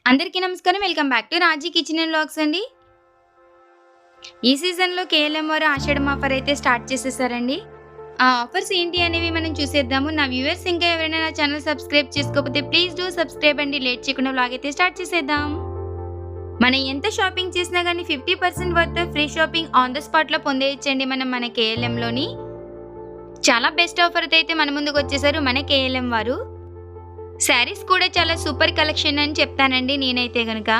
అందరికీ నమస్కారం. Welcome back to Raji kitchen and vlogs అండి. ఈ సీజన్లో కేఎల్ఎం వారు ఆషాఢం ఆఫర్ అయితే స్టార్ట్ చేసేసారండి. ఆ ఆఫర్స్ ఏంటి అనేవి మనం చూసేద్దాము. నా వ్యూవర్స్ ఇంకా ఎవరైనా నా ఛానల్ సబ్స్క్రైబ్ చేసుకోకపోతే ప్లీజ్ డూ సబ్స్క్రైబ్ అండి. లేట్ చేయకుండా వ్లాగ్ అయితే స్టార్ట్ చేసేద్దాం. మనం ఎంత షాపింగ్ చేసినా కానీ 50% worth free shopping on the స్పాట్లో పొందేయచ్చండి మన కేఎల్ఎంలోని. చాలా బెస్ట్ ఆఫర్ అయితే మన ముందుకు వచ్చేసారు మన కేఎల్ఎం వారు. శారీస్ కూడా చాలా సూపర్ కలెక్షన్ అని చెప్తానండి నేనైతే గనక.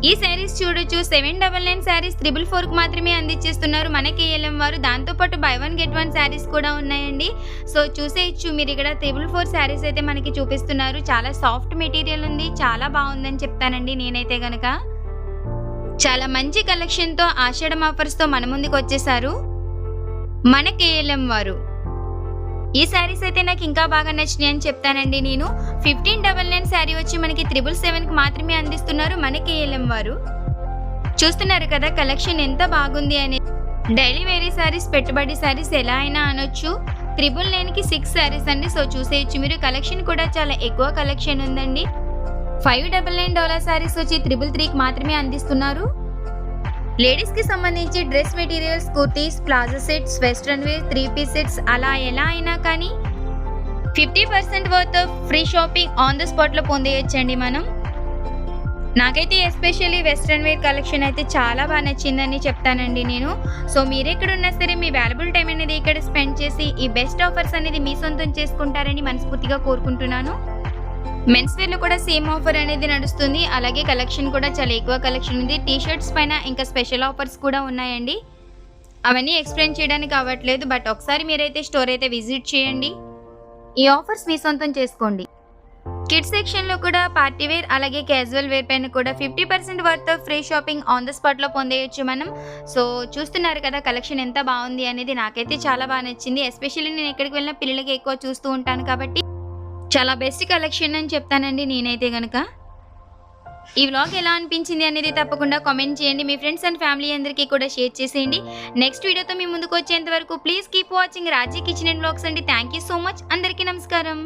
ఈ శారీస్ చూడొచ్చు. 799 శారీస్ 444కు మాత్రమే అందించేస్తున్నారు మన కేఎల్ఎం వారు. దాంతోపాటు బై 1 గెట్ 1 శారీస్ కూడా ఉన్నాయండి. సో చూసేయచ్చు మీరు ఇక్కడ 444 శారీస్ అయితే మనకి చూపిస్తున్నారు. చాలా సాఫ్ట్ మెటీరియల్ ఉంది, చాలా బాగుందని చెప్తానండి నేనైతే గనక. చాలా మంచి కలెక్షన్తో ఆషాఢం ఆఫర్స్తో మన ముందుకు వచ్చేసారు మన కేఎల్ఎం వారు. ఈ శారీస్ అయితే నాకు ఇంకా బాగా నచ్చినాయి అని చెప్తానండి నేను. 1599 శారీ వచ్చి మనకి 777కి మాత్రమే అందిస్తున్నారు మన కేఎల్ఎం వారు. చూస్తున్నారు కదా కలెక్షన్ ఎంత బాగుంది అనేది. డైలీ వేరీ శారీస్, పెట్టుబడి శారీస్ ఎలా అయినా అనొచ్చు. 999కి 6 శారీస్ అండి. సో చూసేయచ్చు మీరు. కలెక్షన్ కూడా చాలా ఎక్కువ కలెక్షన్ ఉందండి. $599 శారీస్ వచ్చి 333కి మాత్రమే అందిస్తున్నారు. లేడీస్కి సంబంధించి dress materials, kurtis, palazzo sets, western wear, 3 piece sets అలా ఎలా అయినా కానీ 50% worth free shopping on the స్పాట్లో పొందేయచ్చండి మనం. నాకైతే ఎస్పెషల్లీ వెస్ట్రన్ వేర్ కలెక్షన్ అయితే చాలా బాగా నచ్చిందని చెప్తానండి నేను. సో మీరు ఎక్కడున్నా సరే మీ వాల్యుబుల్ టైం అనేది ఇక్కడ స్పెండ్ చేసి ఈ బెస్ట్ ఆఫర్స్ అనేది మీ సొంతం చేసుకుంటారని మనస్ఫూర్తిగా కోరుకుంటున్నాను. మెన్స్ వేర్లో కూడా సేమ్ ఆఫర్ అనేది నడుస్తుంది. అలాగే కలెక్షన్ కూడా చాలా ఎక్కువ కలెక్షన్ ఉంది. టీ షర్ట్స్ పైన ఇంకా స్పెషల్ ఆఫర్స్ కూడా ఉన్నాయండి. అవన్నీ ఎక్స్ప్లెయిన్ చేయడానికి అవ్వట్లేదు, బట్ ఒకసారి మీరైతే స్టోర్ అయితే విజిట్ చేయండి. ఈ ఆఫర్స్ మీ సొంతం చేసుకోండి. కిడ్స్ సెక్షన్లో కూడా పార్టీ వేర్ అలాగే క్యాజువల్ వేర్ పైన కూడా 50% worth free shopping on the స్పాట్లో పొందేయచ్చు మనం. సో చూస్తున్నారు కదా కలెక్షన్ ఎంత బాగుంది అనేది. నాకైతే చాలా బాగా నచ్చింది. ఎస్పెషల్లీ నేను ఎక్కడికి వెళ్ళినా పిల్లలకి ఎక్కువ చూస్తూ ఉంటాను కాబట్టి చాలా బెస్ట్ కలెక్షన్ అని చెప్తానండి నేనైతే కనుక. ఈ వ్లాగ్ ఎలా అనిపించింది అనేది తప్పకుండా కామెంట్ చేయండి. మీ ఫ్రెండ్స్ అండ్ ఫ్యామిలీ అందరికీ కూడా షేర్ చేసేయండి. నెక్స్ట్ వీడియోతో మీ ముందుకు వచ్చేంత వరకు please keep watching Raji kitchen and vlogs అండి. Thank you so much. అందరికీ నమస్కారం.